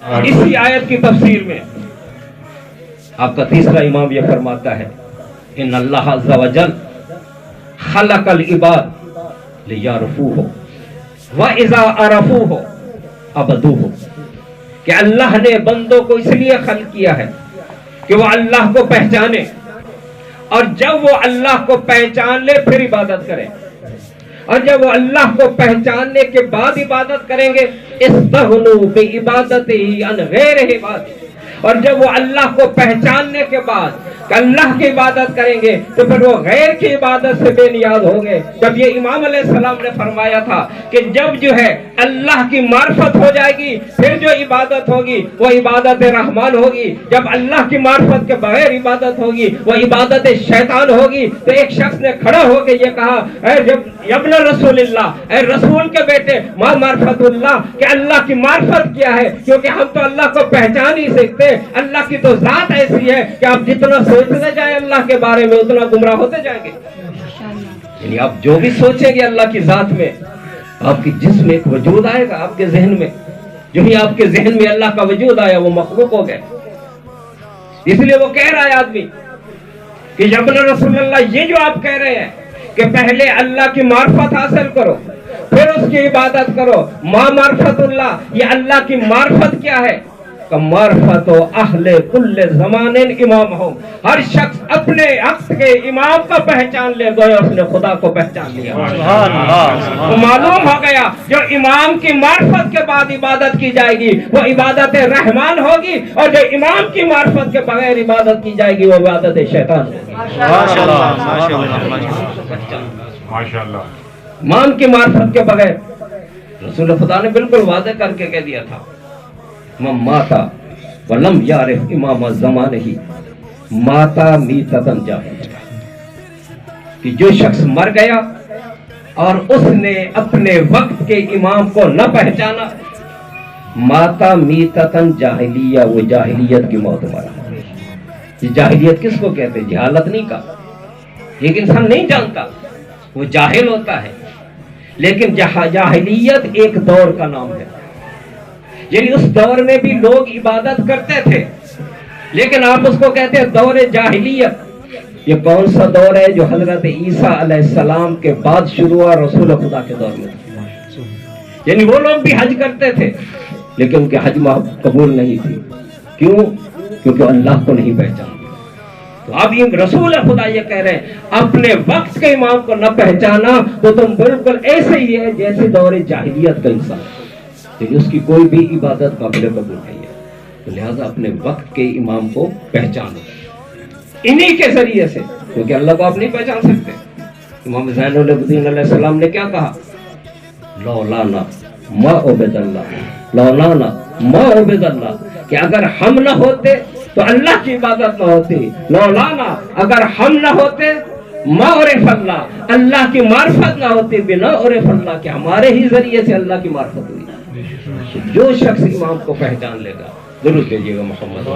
اسی آیت کی تفسیر میں آپ کا تیسرا امام یہ فرماتا ہے ان اللہ عز و جل خلق العباد لیعرفوہ واذا عرفوہ عبدوہ، کہ اللہ نے بندوں کو اس لیے خلق کیا ہے کہ وہ اللہ کو پہچانے، اور جب وہ اللہ کو پہچان لے پھر عبادت کرے، اور جب وہ اللہ کو پہچاننے کے بعد عبادت کریں گے استغنوا بعبادتہ عن غیر عبادہ، اور جب وہ اللہ کو پہچاننے کے بعد اللہ کی عبادت کریں گے تو پھر وہ غیر کی عبادت سے بے نیاز ہوں گے۔ جب یہ امام علیہ السلام نے فرمایا تھا کہ جب جو ہے اللہ کی معرفت ہو جائے گی پھر جو عبادت ہوگی وہ عبادت رحمان ہوگی، جب اللہ کی معرفت کے بغیر عبادت ہوگی وہ عبادت شیطان ہوگی۔ تو ایک شخص نے کھڑا ہو کے یہ کہا اے ابن رسول اللہ، اے رسول کے بیٹے، ما معرفت اللہ، کہ اللہ کی معرفت کیا ہے؟ کیونکہ ہم تو اللہ کو پہچان ہی سکتے، اللہ کی تو ذات ایسی ہے کہ آپ جتنا سوچتے جائیں اللہ کے بارے میں اتنا گمراہ ہوتے جائیں گے۔ یعنی آپ جو بھی سوچیں گے اللہ کی ذات میں، آپ کی جسم میں ایک وجود آئے گا آپ کے ذہن میں، جو ہی آپ کے ذہن میں اللہ کا وجود آیا وہ مخلوق ہو گئے۔ اس لیے وہ کہہ رہا ہے آدمی کہ یا ابن رسول اللہ، یہ جو آپ کہہ رہے ہیں کہ پہلے اللہ کی معرفت حاصل کرو پھر اس کی عبادت کرو، ما معرفت اللہ، یہ اللہ کی معرفت کیا ہے؟ کہ معرفت و اہل کل زمان امام ہو، ہر شخص اپنے وقت کے امام کا پہچان لے گویا اس نے خدا کو پہچان لیا۔ تو معلوم ہو گیا جو امام کی معرفت کے بعد عبادت کی جائے گی وہ عبادت رحمان ہوگی، اور جو امام کی معرفت کے بغیر عبادت کی جائے گی وہ عبادت شیطان ہوگی۔ امام کی معرفت کے بغیر رسول خدا نے بالکل واضح کر کے کہہ دیا تھا من ماتا ولم یعرف امام زمانہ ماتا میتۃ جاہلیہ، کہ جو شخص مر گیا اور اس نے اپنے وقت کے امام کو نہ پہچانا ماتا میتۃ جاہلیہ، وہ جاہلیت کی موت مرا۔ یہ جاہلیت کس کو کہتے ہیں؟ جہالت نہیں کا، ایک انسان نہیں جانتا وہ جاہل ہوتا ہے، لیکن جاہلیت ایک دور کا نام ہے، یعنی اس دور میں بھی لوگ عبادت کرتے تھے لیکن آپ اس کو کہتے ہیں دور جاہلیت۔ یہ کون سا دور ہے؟ جو حضرت عیسیٰ علیہ السلام کے بعد شروع ہوا، رسول خدا کے دور میں۔ یعنی وہ لوگ بھی حج کرتے تھے لیکن ان کے حج قبول نہیں تھی، کیوں؟ کیونکہ اللہ کو نہیں پہچانتے۔ تو اب یہ رسول خدا یہ کہہ رہے ہیں اپنے وقت کے امام کو نہ پہچانا تو تم بالکل ایسے ہی ہے جیسے دور جاہلیت کا انسان، لیکن اس کی کوئی بھی عبادت قابل قبول نہیں ہے۔ تو لہٰذا اپنے وقت کے امام کو پہچانو انہی کے ذریعے سے، کیونکہ اللہ کو آپ نہیں پہچان سکتے۔ امام زین العابدین علیہ السلام نے کیا کہا؟ لولانا ما عبد اللہ، لولانا ما عبد اللہ، کہ اگر ہم نہ ہوتے تو اللہ کی عبادت نہ ہوتی، لولانا اگر ہم نہ ہوتے ما عرف اللہ، اللہ کی معرفت نہ ہوتی، بنا عرف اللہ، کہ ہمارے ہی ذریعے سے اللہ کی معرفت ہوئی۔ جو شخص امام کو پہچان لے گا، ضرور کہیے گا محمد